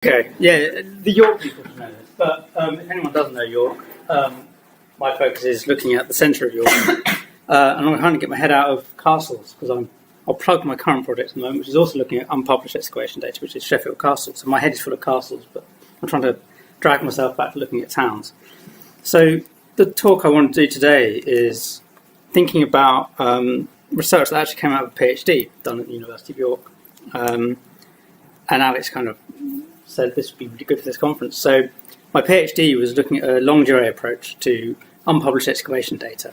Okay, yeah, the York people know this, but if anyone doesn't know York, my focus is looking at the centre of York, and I'm trying to get my head out of castles, because I'll plug my current project at the moment, which is also looking at unpublished excavation data, which is Sheffield Castle. So my head is full of castles, but I'm trying to drag myself back to looking at towns. So the talk I want to do today is thinking about research that actually came out of a PhD done at the University of York, and Alex kind of said this would be really good for this conference. So my PhD was looking at a longue durée approach to unpublished excavation data.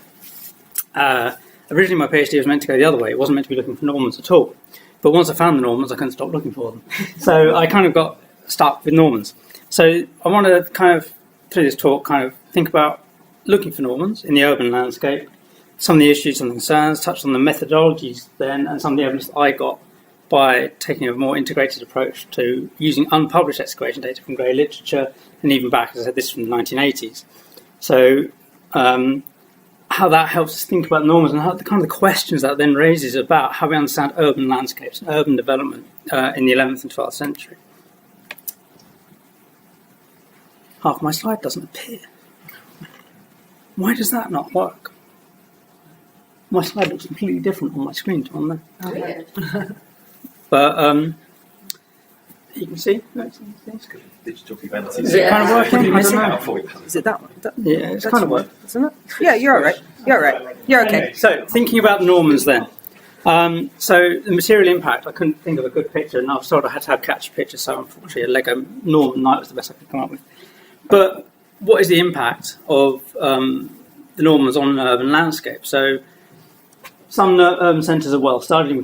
Originally my PhD was meant to go the other way. It wasn't meant to be looking for Normans at all. But once I found the Normans, I couldn't stop looking for them. So I kind of got stuck with Normans. So I want to kind of, through this talk, kind of think about looking for Normans in the urban landscape, some of the issues and concerns, touch on the methodologies then, and some of the evidence that I got by taking a more integrated approach to using unpublished excavation data from grey literature, and even back, as I said, this is from the 1980s. So how that helps us think about Normans and how the kind of the questions that then raises about how we understand urban landscapes and urban development in the 11th and 12th century. Half my slide doesn't appear. Why does that not work? My slide looks completely different on my screen to on there. Oh, yeah. But you can see. Digital events. Is it kind of working? I don't know. Is it that one? Yeah, it's kind of working. Isn't it? Yeah, you're all right. You're all right. You're okay. Anyway, so thinking about the Normans then. So the material impact, I couldn't think of a good picture, and I was told I had to have catchy pictures, so unfortunately a Lego Norman Knight was the best I could come up with. But what is the impact of the Normans on an urban landscape? So some urban centres are well studied, and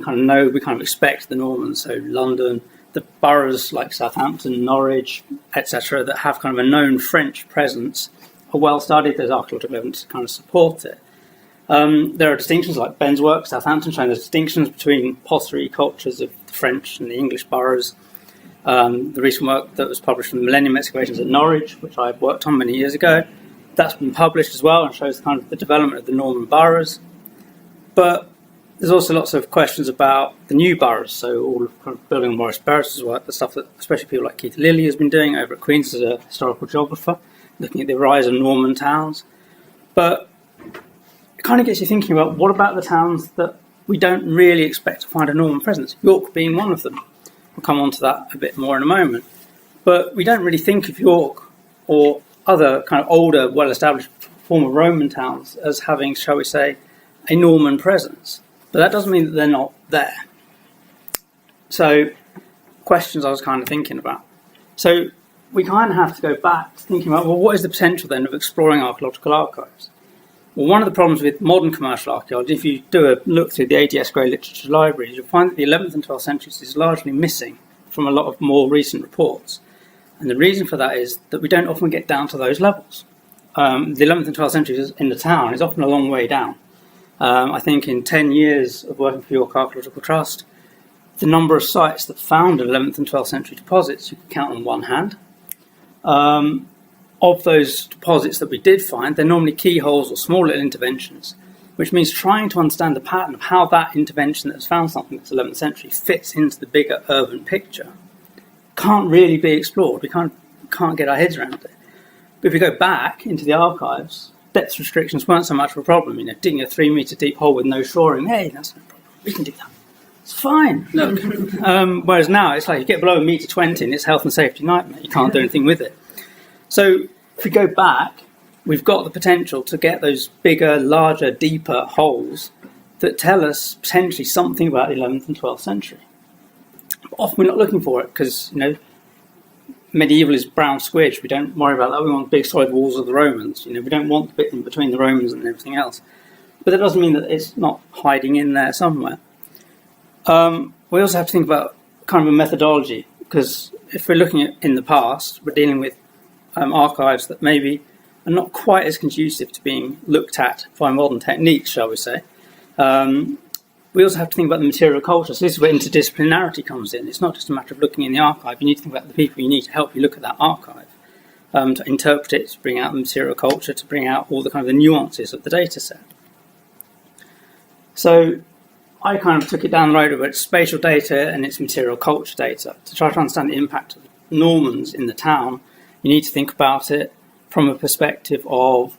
we kind of expect the Normans, so London, the boroughs like Southampton, Norwich, etc., that have kind of a known French presence are well studied. There's archaeological evidence to kind of support it. There are distinctions like Ben's work, Southampton, showing the distinctions between pottery cultures of the French and the English boroughs. The recent work that was published from the Millennium Excavations at Norwich, which I worked on many years ago, that's been published as well and shows kind of the development of the Norman boroughs. But there's also lots of questions about the new boroughs, so all of kind of building on Maurice Barris's work, the stuff that especially people like Keith Lilly has been doing over at Queen's as a historical geographer, looking at the rise of Norman towns. But it kind of gets you thinking about what about the towns that we don't really expect to find a Norman presence, York being one of them. We'll come on to that a bit more in a moment. But we don't really think of York or other kind of older, well-established former Roman towns as having, shall we say, a Norman presence. But that doesn't mean that they're not there. So, questions I was kind of thinking about. So, we kind of have to go back to thinking about, well, what is the potential then of exploring archaeological archives? Well, one of the problems with modern commercial archaeology, if you do a look through the ADS Grey Literature libraries, you'll find that the 11th and 12th centuries is largely missing from a lot of more recent reports. And the reason for that is that we don't often get down to those levels. The 11th and 12th centuries in the town is often a long way down. I think in 10 years of working for York Archaeological Trust, the number of sites that found 11th and 12th century deposits, you can count on one hand. Of those deposits that we did find, they're normally keyholes or small little interventions, which means trying to understand the pattern of how that intervention that's found something that's 11th century fits into the bigger urban picture can't really be explored. We can't get our heads around it. But if we go back into the archives, depth restrictions weren't so much of a problem. You know, digging a 3-metre deep hole with no shoring, hey, that's no problem. We can do that. It's fine. Look. Whereas now it's like you get below 1.20 metre and it's health and safety nightmare. You can't do anything with it. So if we go back, we've got the potential to get those bigger, larger, deeper holes that tell us potentially something about the 11th and 12th century. But often we're not looking for it because, you know, medieval is brown squidge. We don't worry about that. We want the big solid walls of the Romans. You know, we don't want the bit in between the Romans and everything else. But that doesn't mean that it's not hiding in there somewhere. We also have to think about kind of a methodology, because if we're looking at in the past, we're dealing with archives that maybe are not quite as conducive to being looked at by modern techniques, shall we say. We also have to think about the material culture. So this is where interdisciplinarity comes in. It's not just a matter of looking in the archive. You need to think about the people you need to help you look at that archive, to interpret it, to bring out the material culture, to bring out all the kind of the nuances of the data set. So I kind of took it down the road of its spatial data and its material culture data to try to understand the impact of Normans in the town, you need to think about it from a perspective of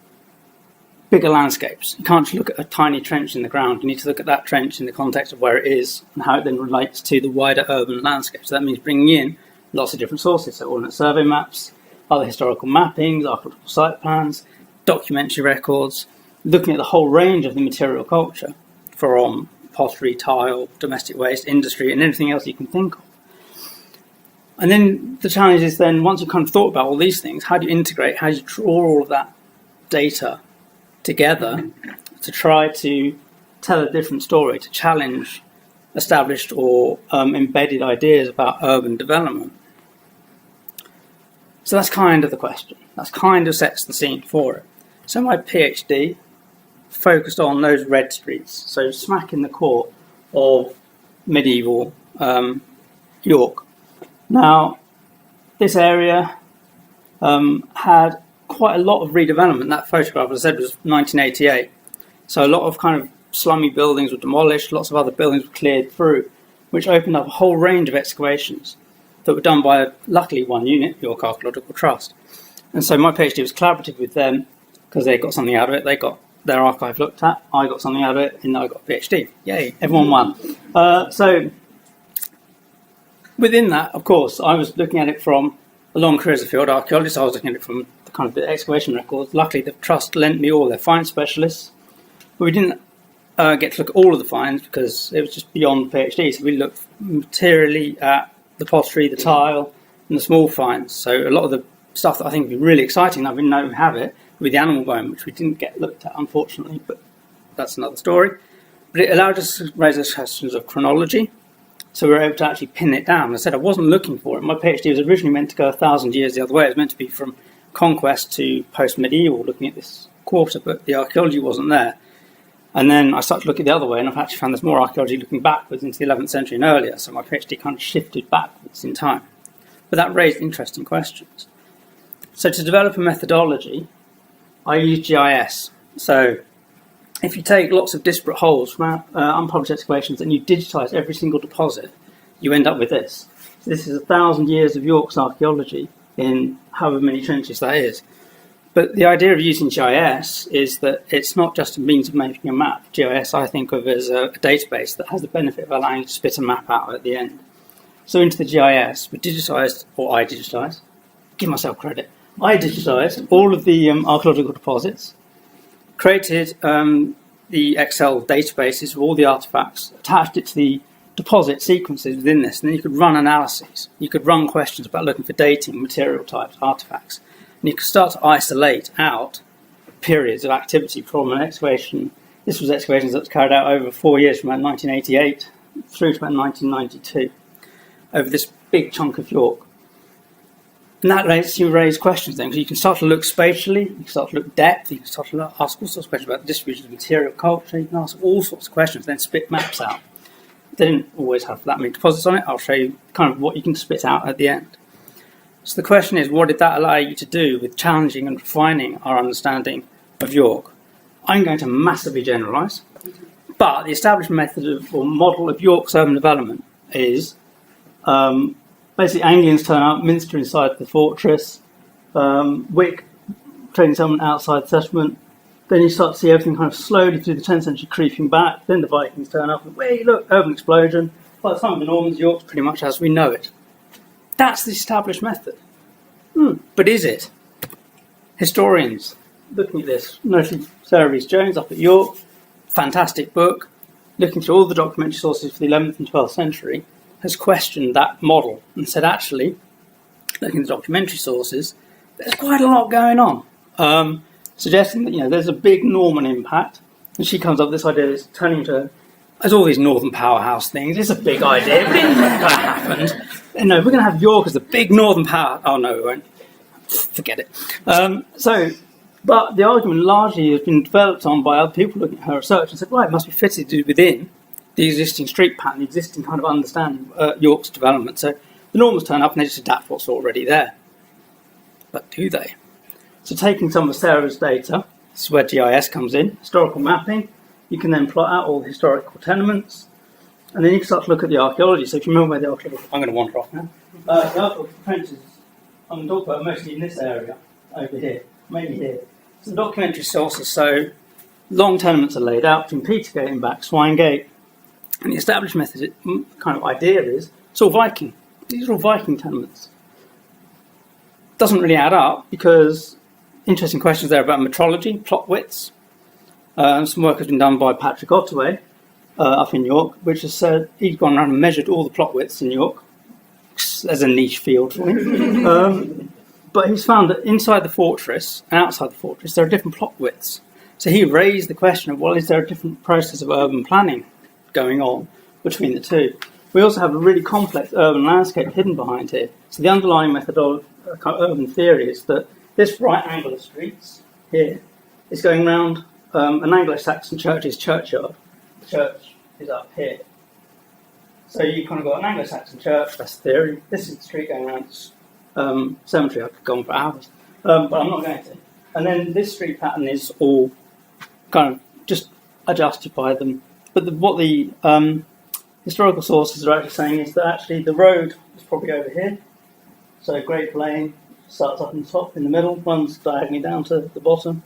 bigger landscapes. You can't just look at a tiny trench in the ground. You need to look at that trench in the context of where it is and how it then relates to the wider urban landscape. So that means bringing in lots of different sources. So ordnance survey maps, other historical mappings, archaeological site plans, documentary records, looking at the whole range of the material culture from pottery, tile, domestic waste, industry, and anything else you can think of. And then the challenge is then, once you've kind of thought about all these things, how do you integrate, how do you draw all of that data together to try to tell a different story, to challenge established or embedded ideas about urban development? So that's kind of the question. That's kind of sets the scene for it. So my PhD focused on those red streets, so smack in the core of medieval York. Now, this area had quite a lot of redevelopment. That photograph, as I said, was 1988. So a lot of kind of slummy buildings were demolished, lots of other buildings were cleared through, which opened up a whole range of excavations that were done by, luckily, one unit, York Archaeological Trust. And so my PhD was collaborative with them because they got something out of it. They got their archive looked at, I got something out of it, and I got a PhD. Yay, everyone won. So within that, of course, I was looking at it from a long career as a field archaeologist. I was looking at it from the kind of the excavation records. Luckily, the trust lent me all their find specialists, but we didn't get to look at all of the finds because it was just beyond PhD. So we looked materially at the pottery, the tile, and the small finds. So a lot of the stuff that I think would be really exciting, I didn't know we have it, with the animal bone, which we didn't get looked at, unfortunately, but that's another story. But it allowed us to raise those questions of chronology, so we were able to actually pin it down. I said I wasn't looking for it. My PhD was originally meant to go 1,000 years the other way. It was meant to be from conquest to post-medieval, looking at this quarter, but the archaeology wasn't there. And then I started to look at the other way, and I've actually found there's more archaeology looking backwards into the 11th century and earlier, so my PhD kind of shifted backwards in time. But that raised interesting questions. So to develop a methodology, I use GIS. So if you take lots of disparate holes from unpublished excavations and you digitise every single deposit, you end up with this. So this is 1,000 years of York's archaeology in however many trenches that is. But the idea of using GIS is that it's not just a means of making a map. GIS I think of as a database that has the benefit of allowing you to spit a map out at the end. So into the GIS, we digitised, or I digitised, give myself credit, I digitised all of the archaeological deposits, created the Excel databases of all the artefacts, attached it to the deposit sequences within this, and then you could run analyses. You could run questions about looking for dating, material types, artefacts, and you could start to isolate out periods of activity from an excavation. This was excavations that was carried out over 4 years, from about 1988 through to about 1992, over this big chunk of York. And that lets you raise questions then, because you can start to look spatially, you can start to look depth, you can start to ask all sorts of questions about the distribution of material culture, you can ask all sorts of questions, then spit maps out. They didn't always have that many deposits on it. I'll show you kind of what you can spit out at the end. So the question is, what did that allow you to do with challenging and refining our understanding of York? I'm going to massively generalise, but the established method or model of York's urban development is basically Anglians turn up, Minster inside the fortress, Wick trading settlement outside the settlement. Then you start to see everything kind of slowly through the 10th century creeping back. Then the Vikings turn up and, wait, look, urban explosion. By the time of the Normans, York's pretty much as we know it. That's the established method. But is it? Historians looking at this, notably Sarah Rhys-Jones up at York, fantastic book, looking through all the documentary sources for the 11th and 12th century, has questioned that model and said, actually, looking at the documentary sources, there's quite a lot going on, suggesting that there's a big Norman impact. And she comes up with this idea that's turning into, as all these northern powerhouse things, it's a big idea, but it never happened. No, we're going to have York as the big northern power. Oh no, we won't. Forget it. But the argument largely has been developed on by other people looking at her research and said, right, it must be fitted within the existing street pattern, the existing kind of understanding of York's development. So the Normans turn up and they just adapt what's already there. But do they? So taking some of Sarah's data, this is where GIS comes in, historical mapping, you can then plot out all the historical tenements, and then you can start to look at the archaeology. So if you remember where the archaeology, I'm going to wander off now. The archaeological trenches I'm talking about mostly in this area, over here, maybe here. Some documentary sources, so long tenements are laid out between Petergate and back Swinegate. And the established method, kind of idea is, it's all Viking. These are all Viking tenements. Doesn't really add up because interesting questions there about metrology, plot widths. Some work has been done by Patrick Ottaway up in York, which has said he's gone around and measured all the plot widths in York. There's a niche field for him. But he's found that inside the fortress and outside the fortress, there are different plot widths. So he raised the question of, well, is there a different process of urban planning going on between the two? We also have a really complex urban landscape hidden behind here. So the underlying methodology, urban theory, is that this right angle of streets here is going round an Anglo-Saxon church's churchyard. The church is up here. So you've kind of got an Anglo-Saxon church, that's the theory. This is the street going around cemetery. I could go on for hours, but I'm not going to. And then this street pattern is all kind of just adjusted by them. But what the historical sources are actually saying is that actually the road is probably over here. So Great Lane starts up in the top, in the middle, runs diagonally down to the bottom.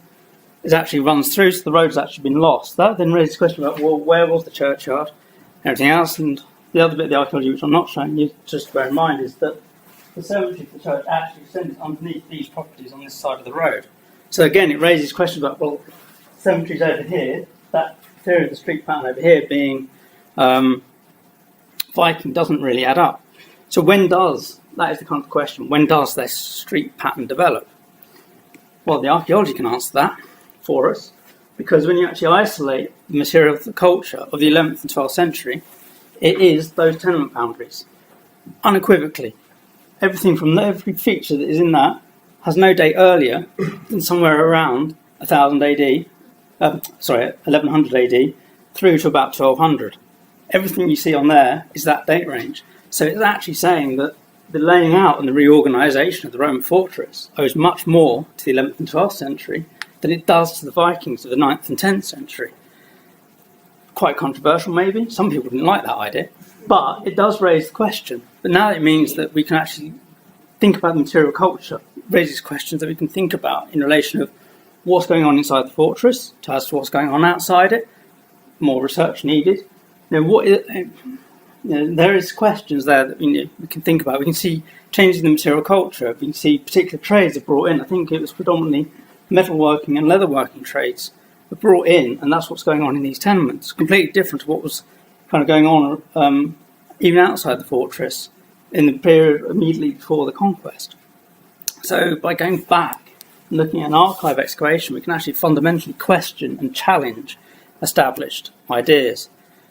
It actually runs through, so the road's actually been lost. That then raises the question about, well, where was the churchyard? Everything else, and the other bit of the archaeology which I'm not showing you, just to bear in mind, is that the cemetery for the church actually extends underneath these properties on this side of the road. So again, it raises questions about, well, cemeteries over here, that theory of the street pattern over here being Viking doesn't really add up. So that is the kind of question, when does this street pattern develop? Well, the archaeology can answer that for us, because when you actually isolate the material of the culture of the 11th and 12th century, it is those tenement boundaries, unequivocally. Everything from every feature that is in that has no date earlier than somewhere around 1100 AD through to about 1200. Everything you see on there is that date range. So it's actually saying that the laying out and the reorganisation of the Roman fortress owes much more to the 11th and 12th century than it does to the Vikings of the 9th and 10th century. Quite controversial, maybe. Some people didn't like that idea. But it does raise the question. But now it means that we can actually think about the material culture. It raises questions that we can think about in relation of what's going on inside the fortress as to what's going on outside it. More research needed. There is questions there that we can think about. We can see changes in the material culture. We can see particular trades are brought in. I think it was predominantly metalworking and leatherworking trades were brought in, and that's what's going on in these tenements. Completely different to what was kind of going on even outside the fortress in the period immediately before the conquest. So by going back and looking at an archive excavation, we can actually fundamentally question and challenge established ideas.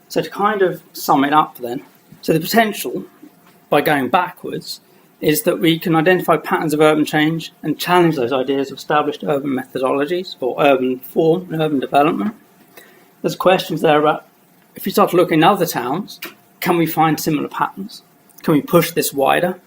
So to kind of sum it up then, so the potential by going backwards is that we can identify patterns of urban change and challenge those ideas of established urban methodologies or urban form and urban development. There's questions there about, if we start to look in other towns, can we find similar patterns? Can we push this wider?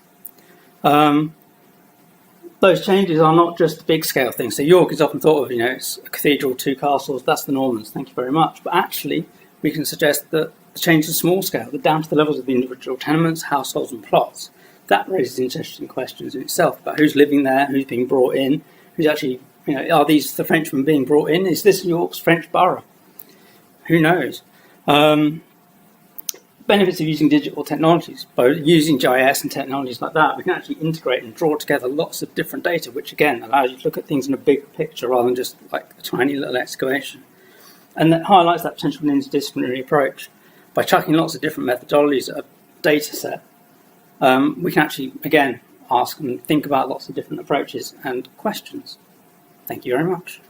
Those changes are not just big scale things. So York is often thought of, it's a cathedral, 2 castles, that's the Normans, thank you very much. But actually, we can suggest that the change is small scale, that down to the levels of the individual tenements, households and plots. That raises interesting questions in itself about who's living there, who's being brought in, who's actually, are these the Frenchmen being brought in? Is this York's French borough? Who knows? Benefits of using digital technologies, both using GIS and technologies like that, we can actually integrate and draw together lots of different data, which again allows you to look at things in a big picture rather than just like a tiny little excavation. And that highlights that potential of an interdisciplinary approach. By chucking lots of different methodologies at a data set, we can actually, again, ask and think about lots of different approaches and questions. Thank you very much.